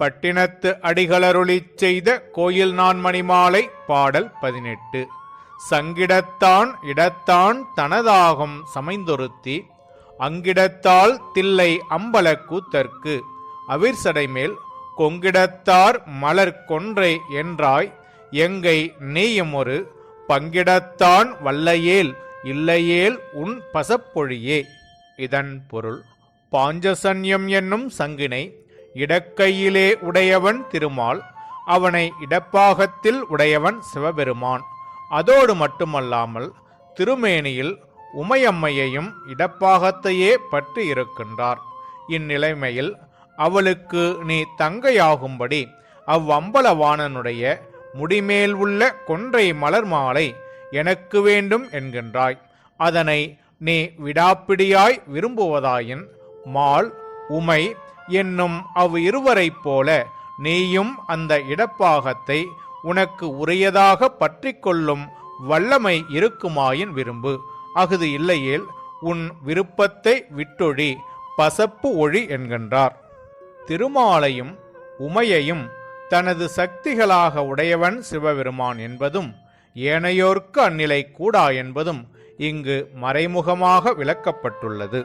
பட்டினத்து அடிகளருளிச் செய்த கோயில் நான்மணிமாலை பாடல் 18. சங்கிடத்தான் இடத்தான் தனதாகும் சமைந்தொருத்தி அங்கிடத்தால் தில்லை அம்பல கூத்தற்கு அவிர்சடைமேல் கொங்கிடத்தார் மலர் கொன்றை என்றாய் எங்கை நீயுமொரு பங்கிடத்தான் வல்லையேல் இல்லையேல் உன் பசப்பொழியே. இதன் பொருள், பாஞ்சசன்யம் என்னும் சங்கினை இடக்கையிலே உடையவன் திருமால், அவனை இடப்பாகத்தில் உடையவன் சிவபெருமான். அதோடு மட்டுமல்லாமல் திருமேனியில் உமையம்மையையும் இடப்பாகத்தையே பற்றி இருக்கின்றார். இந்நிலைமையில் அவளுக்கு நீ தங்கையாகும்படி அவ்வம்பலவாணனுடைய முடிமேல் உள்ள கொன்றை மலர் மாலை எனக்கு வேண்டும் என்கின்றாய். அதனை நீ விடாப்பிடியாய் விரும்புவதாயின் மால் உமை என்னும் இருவரைப் போல நீயும் அந்த இடப்பாகத்தை உனக்கு உரியதாக பற்றி கொள்ளும் வல்லமை இருக்குமாயின் விரும்பு. அஃது இல்லையேல் உன் விருப்பத்தை விட்டொழி, பசப்பு ஒழி என்கின்றார். திருமாலையும் உமையையும் தனது சக்திகளாக உடையவன் சிவபெருமான் என்பதும் ஏனையோர்க்கு அந்நிலை கூடா என்பதும் இங்கு மறைமுகமாக விளக்கப்பட்டுள்ளது.